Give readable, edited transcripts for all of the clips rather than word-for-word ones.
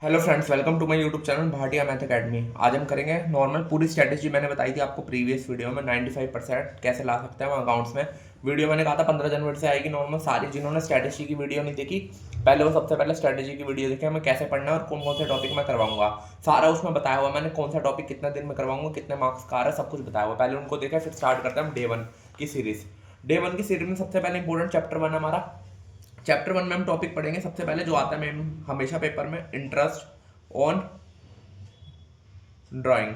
Hello friends, welcome to my YouTube channel Bhatia Math Academy. आज हम करेंगे नॉर्मल पूरी स्ट्रेटेजी मैंने बताई थी आपको प्रीवियस वीडियो में 95% कैसे ला सकते हैं हम अकाउंट्स में। वीडियो मैंने कहा था 15 जनवरी से आएगी नॉर्मल। सारी जिन्होंने स्ट्रेटेजी की वीडियो नहीं देखी पहले वो सबसे पहले स्ट्रेटेजी की वीडियो देखें, हमें कैसे पढ़ना है और कौन कौन से टॉपिक मैं करवाऊंगा। सारा उसमें बताया हुआ मैंने, कौन सा टॉपिक कितने दिन में करवाऊंगा, कितने मार्क्स का आ रहा है, सब कुछ बताया हुआ। पहले उनको देखा, फिर स्टार्ट करते हैं हम डे 1 की सीरीज। डे 1 की सीरीज में सबसे पहले इंपॉर्टेंट चैप्टर 1 हमारा। चैप्टर 1 में हम टॉपिक पढ़ेंगे सबसे पहले जो आता है मैम हमेशा पेपर में, interest on drawing.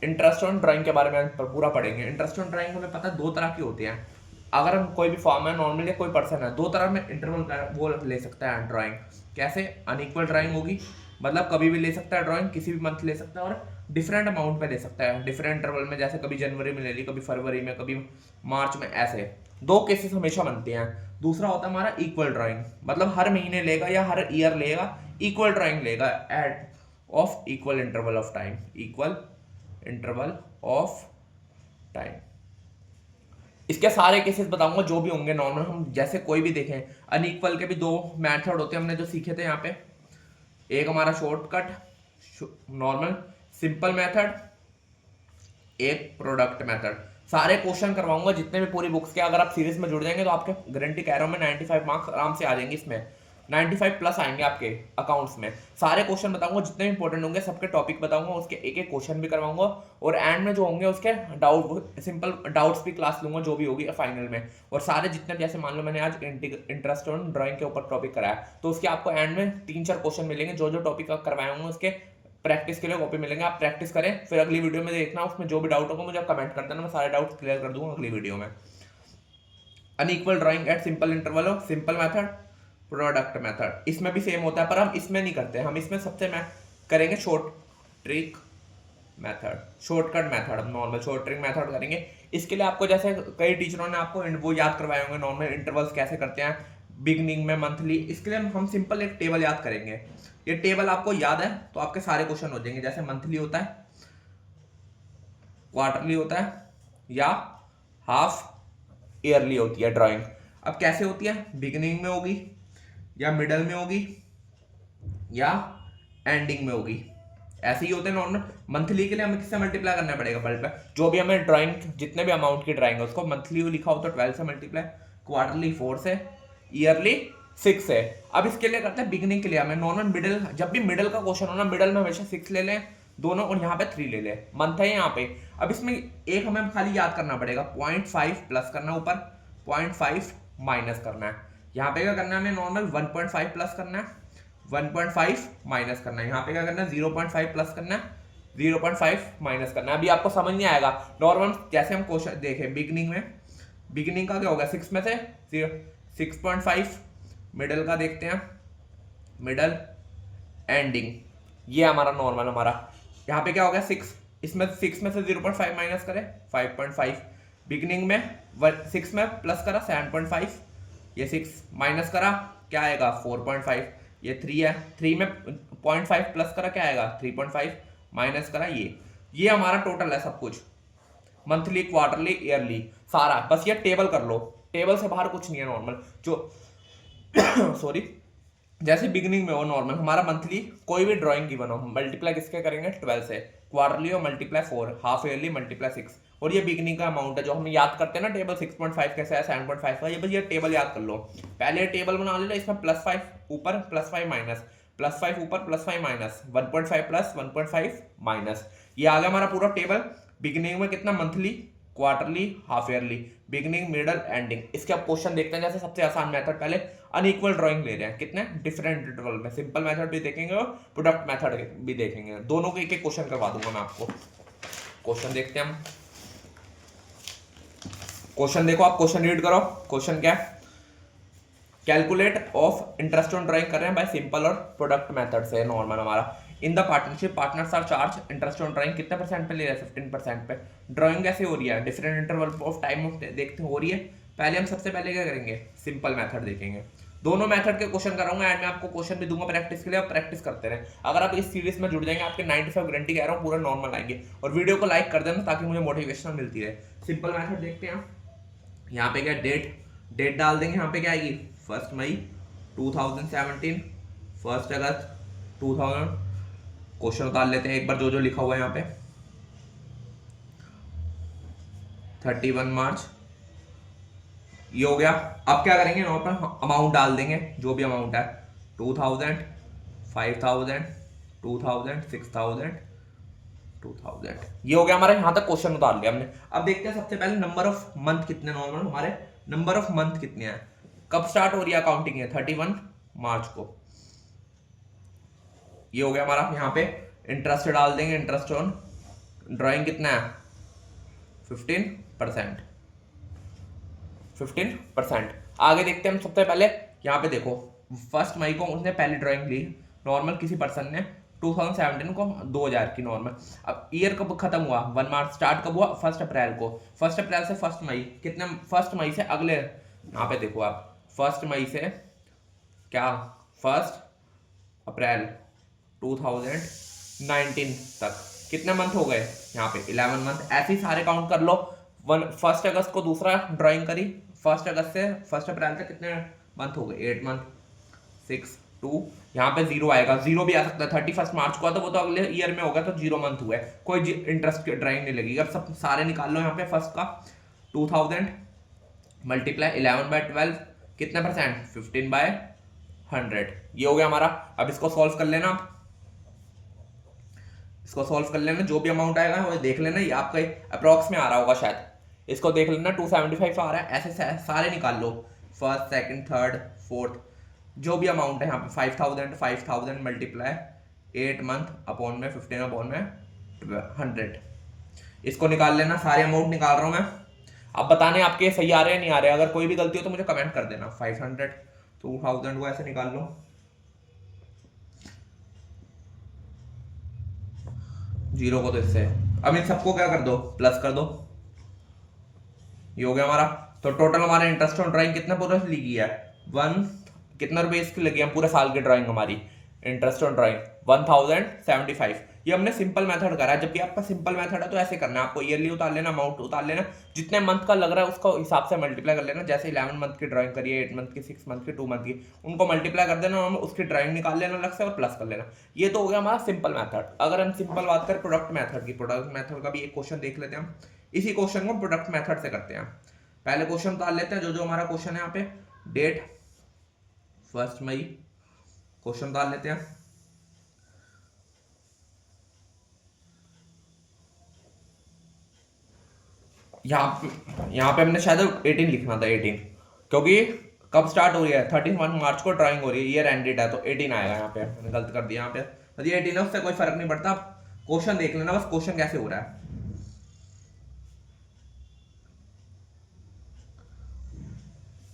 Interest on drawing के बारे में पूरा पढ़ेंगे। इंटरेस्ट ऑन ड्राइंग हमें पता है 2 तरह की होती हैं। अगर हम कोई भी फॉर्म है नॉर्मल या कोई पर्सन है, 2 तरह में इंटरवल का वो ले सकता है ड्राइंग। कैसे? अनइक्वल ड्राइंग होगी, मतलब कभी भी ले सकता है ड्राइंग, किसी भी मंथ ले सकता है और डिफरेंट अमाउंट पे ले सकता है, डिफरेंट इंटरवल में। जैसे कभी जनवरी में ले ली, कभी फरवरी में, कभी मार्च में, ऐसे 2 केसेस हमेशा बनते हैं। दूसरा होता है हमारा इक्वल ड्राइंग, मतलब हर महीने लेगा या हर ईयर लेगा, इक्वल ड्राइंग लेगा at of equal interval of time, equal interval of time. इसके सारे केसेस बताऊंगा जो भी होंगे नॉर्मल। हम जैसे कोई भी देखें, अनइक्वल के भी 2 मेथड होते हैं हमने जो सीखे थे यहाँ पे। एक हमारा शॉर्टकट नॉर्मल सिंपल मेथड, एक प्रोडक्ट मेथड। सारे क्वेश्चन करवाऊंगा जितने भी पूरी बुक्स के। अगर आप सीरीज में जुड़ जाएंगे तो आपके गारंटी कह रहा हूं मैं 95 मार्क्स आराम से आ जाएंगे इसमें, 95 प्लस आएंगे आपके अकाउंट्स में। सारे क्वेश्चन बताऊंगा जितने इंपॉर्टेंट होंगे, सबके टॉपिक बताऊंगा, उसके एक एक क्वेश्चन भी करवाऊंगा और एंड में जो होंगे उसके डाउट सिंपल डाउट्स भी क्लास लूंगा जो भी होगी फाइनल में। और सारे जितने, जैसे मान लो मैंने आज इंटरेस्ट ऑन ड्राइंग के ऊपर टॉपिक कराया तो उसके आपको एंड में 3-4 क्वेश्चन मिलेंगे। जो जो टॉपिक करवाए होंगे उसके प्रैक्टिस के लिए कॉपी मिलेंगे, आप प्रैक्टिस करें, फिर अगली वीडियो में देखना। उसमें जो भी डाउट होगा मुझे कमेंट कर देना, मैं सारे डाउट क्लियर कर दूंगा अगली वीडियो में। Unequal drawing at simple interval of simple method, product method. इसमें भी सेम होता है पर हम इसमें नहीं करते। हम इसमें सबसे मैं करेंगे short trick method, shortcut method. हम नॉर्मल शॉर्ट ट्रिक मेथड करेंगे। इसके लिए आपको जैसे कई टीचरों ने आपको वो याद करवाए होंगे नॉर्मल इंटरवल्स कैसे करते हैं बिगनिंग में, मंथली। इसके लिए हम सिंपल एक टेबल याद करेंगे। ये टेबल आपको याद है तो आपके सारे क्वेश्चन हो जाएंगे। जैसे मंथली होता है, क्वार्टरली होता है या हाफ ईयरली होती है ड्राइंग। अब कैसे होती है? बिगिनिंग में होगी या मिडल में होगी या एंडिंग में होगी, ऐसे ही होते हैं नॉर्मल। मंथली के लिए हमें किससे मल्टीप्लाई करना पड़ेगा? पल पे जो भी हमें ड्राइंग जितने भी अमाउंट की ड्राइंग है उसको मंथली लिखा हो तो 12 से मल्टीप्लाई, क्वार्टरली 4 से, ईयरली 6 से। अब इसके लिए करते हैं बिगनिंग के लिए हमें नॉर्मल मिडिल, जब भी मिडिल का क्वेश्चन हो ना, मिडिल में हमेशा 6 ले लें दोनों और यहाँ पे 3 ले लें। मंथ है यहाँ पे। अब इसमें एक हमें खाली याद करना पड़ेगा, 0.5 प्लस करना, ऊपर 0.5 माइनस करना है। यहाँ पे क्या करना है हमें नॉर्मल 1.5 प्लस करना है, 1.5 माइनस करना है। यहाँ पे क्या करना है 0.5 प्लस करना है, 0.5 माइनस करना है। अभी आपको समझ नहीं आएगा नॉर्मल। जैसे हम क्वेश्चन देखें बिगनिंग में, बिगनिंग का क्या होगा 6 में से 6.5, मिडल का देखते हैं, मिडल, एंडिंग, ये हमारा नॉर्मल हमारा। यहाँ पे क्या हो गया 6, इसमें 6 में से 0.5 माइनस करें 5.5, बिगनिंग में 6 में प्लस करा 7.5, ये 6 माइनस करा क्या आएगा 4.5, ये 3 है, 3 में 0.5 प्लस करा क्या आएगा 3.5, माइनस करा ये हमारा टोटल है सब कुछ, मंथली, क्वार्टरली, ईयरली, सारा। बस ये टेबल कर लो, टेबल से बाहर कुछ नहीं है नॉर्मल। जो सॉरी, जैसे बिगिनिंग में हो नॉर्मल हमारा मंथली कोई भी ड्राइंग गिवन हो, मल्टीप्लाई किसके करेंगे 12 से, क्वार्टरली और मल्टीप्लाई 4, हाफ ईयरली मल्टीप्लाई 6, और ये बिगिनिंग का अमाउंट है जो हम याद करते हैं ना टेबल 6.5 कैसे है 7.5 का। ये बस ये टेबल याद कर लो। पहले टेबल बना लो, इसमें +5 ऊपर, +5 माइनस, +5 ऊपर, +5 माइनस, 1.5 प्लस 1.5 माइनस, ये आ गया हमारा पूरा टेबल। बिगिनिंग में कितना, monthly, quarterly, half yearly, beginning, middle, ending. इसके अब क्वेश्चन देखते हैं। जैसे सबसे आसान मेथड, पहले अनइक्वल ड्राइंग ले रहे हैं, कितने डिफरेंट इंटरवल में, सिंपल मेथड भी देखेंगे और प्रोडक्ट मेथड भी देखेंगे। दोनों के एक एक क्वेश्चन करवा दूंगा मैं आपको। क्वेश्चन देखते हैं हम। क्वेश्चन देखो, आप क्वेश्चन रीड करो। क्वेश्चन क्या है? Calculate of interest on drawing कर रहे हैं बाय सिंपल और प्रोडक्ट मेथड से नॉर्मल हमारा। In the partnership partners are charge interest on drawing, कितने परसेंट पे ले रहे हैं 15% पे। ड्राइंग कैसे हो रही है? डिफरेंट इंटरवल ऑफ टाइम देखते हो रही है। पहले हम सबसे पहले क्या करेंगे, सिंपल मेथड देखेंगे। दोनों मेथड के क्वेश्चन कराऊंगा, एंड में आपको क्वेश्चन भी दूंगा प्रैक्टिस के लिए, आप प्रैक्टिस करते रहें। अगर आप इस सीरीज में जुड़ जाएंगे आपके 95 गारंटी कह रहा हूँ पूरा नॉर्मल आएंगे। और वीडियो को लाइक कर देना ताकि मुझे मोटिवेशन मिलती रहे। सिंपल मेथड देखते हैं। यहाँ पे क्या, डेट डेट डाल देंगे यहाँ पे, क्या आएगी 1 मई 2017, 1 अगस्त 2000। क्वेश्चन उतार लेते हैं एक बार जो जो लिखा हुआ है यहाँ पे। 31 मार्च ये हो गया। अब क्या करेंगे, यहाँ पर अमाउंट डाल देंगे जो भी अमाउंट है, 2000, 5000, 2000, 6000, 2000। ये हो गया हमारा, यहाँ तक क्वेश्चन उतार लिया हमने। अब देखते हैं सबसे पहले नंबर ऑफ मंथ कितने नॉर्मल हमारे, नंबर ऑफ मंथ कितने हैं, कब स्टार्ट हो रही है अकाउंटिंग है, 31 मार्च को। ये हो गया हमारा। यहाँ पे इंटरेस्ट डाल देंगे, इंटरेस्ट ऑन ड्राइंग कितना है 15%, 15%। आगे देखते हैं हम सबसे पहले, यहाँ पे देखो 1 मई को उसने पहली ड्राइंग ली नॉर्मल, किसी पर्सन ने 2017 को 2000 की नॉर्मल। अब ईयर कब खत्म हुआ, 1 मार्च, स्टार्ट कब हुआ 1 अप्रैल को, 1 अप्रैल से 1 मई कितने, 1 मई से अगले, यहाँ पे देखो आप 1 मई से क्या 1 अप्रैल 2019 तक कितने मंथ हो गए, यहाँ पे 11 मंथ। ऐसे ही सारे काउंट कर लो। 1 अगस्त को दूसरा ड्राइंग करी, 1 अगस्त से 1 अप्रैल तक कितने मंथ हो गए, 8 मंथ, 6 2, यहाँ पे 0 आएगा, 0 भी आ सकता है। 31 मार्च को तो वो तो अगले ईयर में होगा, तो 0 मंथ हुआ है, कोई इंटरेस्ट की ड्राइंग नहीं लगेगी। अब सब सारे निकाल लो यहाँ पे। फर्स्ट का 2000 मल्टीप्लाई 11/12 कितने परसेंट, 15/100। ये हो गया हमारा। अब इसको सॉल्व कर लेना, इसको सॉल्व कर लेना, जो भी अमाउंट आएगा वो देख लेना, ये आपका अप्रॉक्स में आ रहा होगा शायद, इसको देख लेना 275 आ रहा है। ऐसे सारे निकाल लो, फर्स्ट सेकंड थर्ड फोर्थ, जो भी अमाउंट है यहाँ पे 5000 मल्टीप्लाई 8 मंथ अपॉन में 15 अपॉन में 100, इसको निकाल लेना। सारे अमाउंट निकाल रहा हूँ मैं, अब बताने आपके सही आ रहे हैं नहीं आ रहे, अगर कोई भी गलती हो तो मुझे कमेंट कर देना। 500 2000 को ऐसे निकाल लो, जीरो को तो इससे, अब इन सबको क्या कर दो, प्लस कर दो। ये हो गया हमारा। तो टोटल हमारा इंटरेस्ट ऑन ड्राइंग कितना पूरा लिखी है, 1 कितना रुपए इसकी लगी है पूरे साल की ड्राइंग हमारी, इंटरेस्ट ऑन ड्राइंग 1075। ये हमने सिंपल मेथड करा है, जबकि आपका सिंपल मेथड है तो ऐसे करना है, आपको ईयरली उतार लेना, अमाउंट उतार लेना, जितने मंथ का लग रहा है उसका हिसाब से मल्टीप्लाई कर लेना। जैसे 11 मंथ की ड्राइंग करिए, 8 मंथ की, 6 मंथ की, 2 मंथ की, उनको मल्टीप्लाई कर देना, उसकी ड्राइंग निकाल लेना अलग से और प्लस कर लेना। ये तो हो गया हमारा सिंपल मेथड। अगर हम सिंपल बात करें प्रोडक्ट मेथड की, प्रोडक्ट मेथड का भी एक क्वेश्चन देख लेते हैं हम। इसी क्वेश्चन को प्रोडक्ट मेथड से करते हैं। पहले क्वेश्चन उतार लेते हैं, जो हमारा क्वेश्चन है यहाँ पे, डेट 1 मई, क्वेश्चन उतार लेते हैं। यहाँ पे हमने शायद 18 लिखना था, 18, क्योंकि कब स्टार्ट हो रही है, 31 मार्च को ड्राइंग हो रही है, ईयर एंडेड है, तो 18 आएगा। यहाँ पे मैंने गलत कर दिया, यहाँ पे यदि 18 है उससे कोई फर्क नहीं पड़ता। क्वेश्चन देख लेना बस, क्वेश्चन कैसे हो रहा है।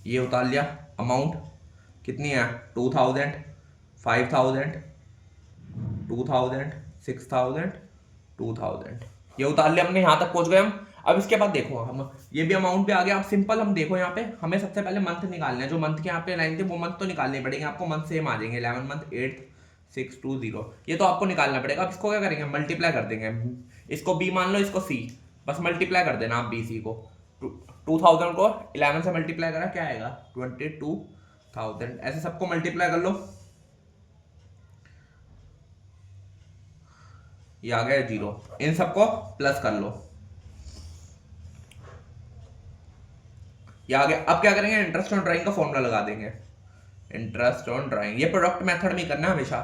ये उतार लिया। अमाउंट कितनी है, 2000, 5000, 2000, 6000, 2000, ये उतार लिया हमने, यहाँ तक पहुंच गए हम। अब इसके बाद देखो हम, ये भी अमाउंट पे आ गया। अब सिंपल हम देखो, यहाँ पे हमें सबसे पहले मंथ निकालना है, जो मंथ के यहाँ पे लाइन थी वो मंथ तो निकालने पड़ेंगे आपको, मंथ सेम आ जाएंगे, 11 मंथ 8 6 2 0, ये तो आपको निकालना पड़ेगा। अब इसको क्या करेंगे, मल्टीप्लाई कर देंगे, इसको बी मान लो, इसको सी, बस मल्टीप्लाई कर देना आप बी सी को। 2000 को 11 से मल्टीप्लाई करा, क्या आएगा 22,000, ऐसे सबको मल्टीप्लाई कर लो, ये आ गया 0, इन सबको प्लस कर लो, ये आ गया। अब क्या करेंगे, इंटरेस्ट ऑन ड्राइंग का फॉर्मूला लगा देंगे, इंटरेस्ट ऑन ड्राइंग, ये प्रोडक्ट मेथड में करना है हमेशा।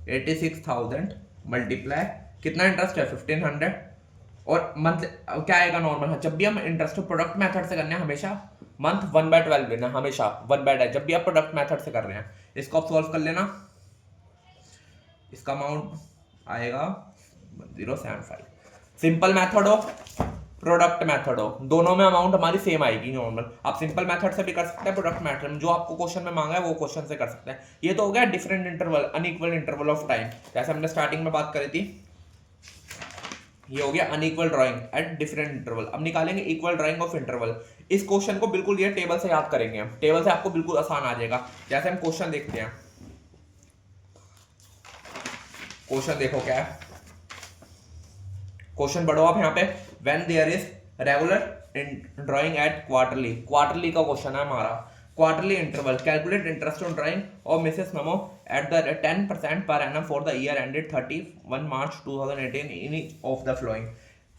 86,000 मल्टीप्लाई कितना इंटरेस्ट है 1500, और मंथ क्या आएगा नॉर्मल, जब भी हम इंटरेस्ट प्रोडक्ट मेथड से करने हैं हमेशा मंथ 1/12 लेना, हमेशा 1/12 जब भी आप प्रोडक्ट मेथड से कर रहे हैं। इसको आप सॉल्व कर लेना, इसका अमाउंट आएगा 075। सिंपल मेथड हो प्रोडक्ट मेथड हो, दोनों में अमाउंट हमारी सेम आएगी नॉर्मल। आप सिंपल मेथड से भी कर सकते हैं, प्रोडक्ट मेथड में जो आपको क्वेश्चन में मांगा है वो क्वेश्चन से कर सकते हैं। ये तो हो गया different interval, unequal interval of time, जैसे हमने स्टार्टिंग में बात करी थी, ये हो गया unequal drawing at different interval. अब निकालेंगे इक्वल ड्राइंग ऑफ इंटरवल। इस क्वेश्चन को बिल्कुल ये टेबल से याद करेंगे हम, टेबल से आपको बिल्कुल आसान आ जाएगा। जैसे हम क्वेश्चन देखते हैं, क्वेश्चन देखो क्या है, क्वेश्चन पढ़ो आप यहाँ पे, when there is regular drawing at quarterly, quarterly का क्वेश्चन है हमारा। Quarterly interval, calculate interest on drawing और Mrs memo at the 10% per annum for the year ended 31 March 2018 in each of the following.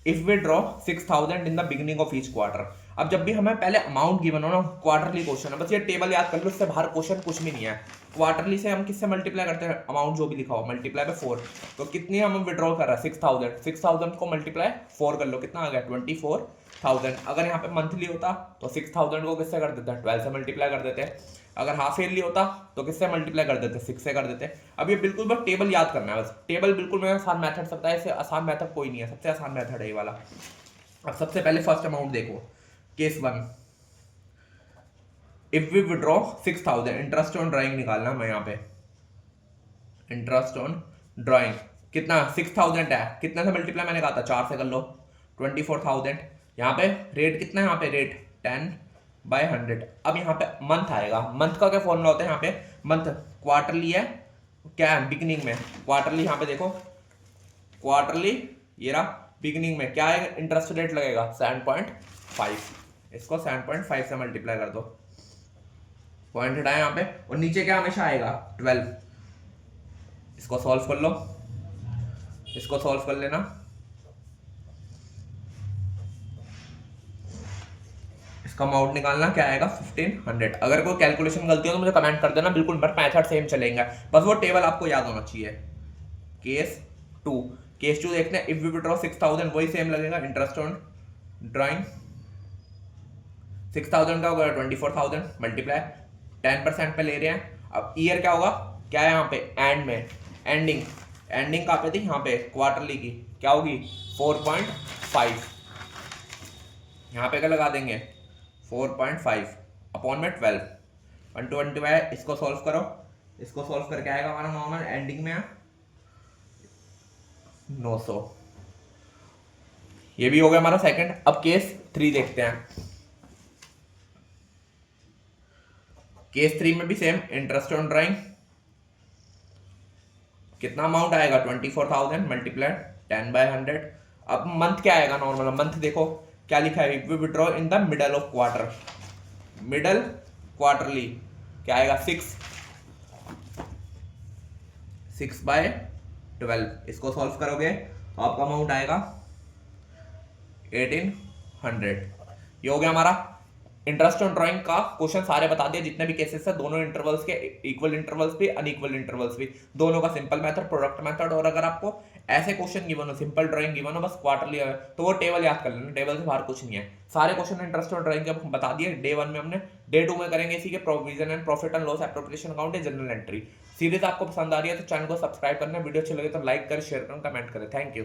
If we draw 6000 in the beginning of each quarter. अब जब भी हमें पहले amount given हो ना, quarterly question है, बस ये टेबल याद कर लो, इससे बाहर क्वेश्चन कुछ भी नहीं है। क्वार्टरली से हम किससे मल्टीप्लाई करते हैं, अमाउंट जो भी लिखा हो मल्टीप्लाई बाय 4। तो कितनी हम विड्रॉ कर रहे हैं 6000 को मल्टीप्लाई 4 कर लो, कितना आ गया 24,000। अगर यहाँ पे मंथली होता तो 6000 को किससे कर देते हैं 12 से मल्टीप्लाई कर देते हैं। अगर हाफ ईयरली होता तो किससे मल्टीप्लाई कर देते 6 से कर देते। अब ये बिल्कुल बस टेबल याद करना है, बस टेबल बिल्कुल मेरा आसान मेथड सकता है, इससे आसान मेथड कोई नहीं है, सबसे आसान मेथड है ये वाला। अब सबसे पहले फर्स्ट अमाउंट देखो, case 1, if we withdraw 6000, interest on drawing निकालना हमें यहाँ पे। इंटरेस्ट ऑन ड्राइंग कितना 6000 है, कितना से मल्टीप्लाई मैंने कहा था 4 से कर लो 24,000। यहाँ पे रेट कितना है, यहाँ पे रेट 10/100। अब यहाँ पे मंथ आएगा, मंथ का क्या फॉर्मूला होता है, यहाँ पे मंथ क्वार्टरली है, क्या है बिगिनिंग में क्वार्टरली, यहाँ पे देखो क्वार्टरली, ये रहा बिगिनिंग में क्या है, इंटरेस्ट रेट लगेगा 7.5, इसको 7.5 से मल्टीप्लाई कर दो, पॉइंट हटाए यहाँ पे, और नीचे क्या हमेशा आएगा 12। इसको सॉल्व कर लो, इसको सॉल्व कर लेना, इसका अमाउंट निकालना, क्या आएगा 1500। अगर कोई कैलकुलेशन गलती हो तो मुझे कमेंट कर देना, बिल्कुल बट मेथड सेम चलेगा, बस वो टेबल आपको याद होना चाहिए। केस 2 देखते हैं, इफ वी विड्रॉ 6000 वही सेम लगेगा, इंटरेस्ट ऑन ड्राइंग 6000 का होगा 24,000 मल्टीप्लाई 10% पे ले रहे हैं। अब ईयर क्या होगा, क्या है यहाँ पे एंड में, एंडिंग कहाँ पे थी, यहाँ पे क्वार्टरली की, क्या होगी 4.5, यहाँ पे क्या लगा देंगे 4.5 अपॉन में 12, 120 है, इसको सॉल्व करो, इसको सॉल्व करके आएगा हमारा नॉर्मल एंडिंग में 900। ये भी हो गया हमारा सेकंड। अब केस 3 देखते हैं, केस 3 में भी सेम, इंटरेस्ट ऑन ड्राइंग कितना अमाउंट आएगा 24,000 मल्टीप्लाई 10/100। अब मंथ क्या आएगा नॉर्मल, मंथ देखो क्या लिखा है, we withdraw in the middle of quarter, middle quarterly क्या आएगा 6/12। इसको सॉल्व करोगे तो आपका अमाउंट आएगा 1800। ये हो गया हमारा इंटरेस्ट ऑन ड्राइंग का क्वेश्चन, सारे बता दिए जितने भी केसेस है, दोनों इंटरवल्स के, इक्वल इंटरवल्स भी अनइक्वल इंटरवल्स भी, दोनों का सिंपल मेथड, प्रोडक्ट मेथड। और अगर आपको ऐसे क्वेश्चन गिवन हो, सिंपल ड्राइंग गिवन हो, बस क्वार्टरली है, तो वो टेबल याद कर लेना, टेबल से बाहर कुछ नहीं है। सारे क्वेश्चन इंटरेस्ट ऑन ड्राइंग के बता दिए, डे 1 में हमने, डे 2 में करेंगे इसी के provision and profit and loss, appropriation account या जनरल एंट्री। सीरीज आपको पसंद आ रही है तो चैनल को सब्सक्राइब करना, वीडियो अच्छी लगे तो लाइक करें, शेयर करें, कमेंट करें। Thank you.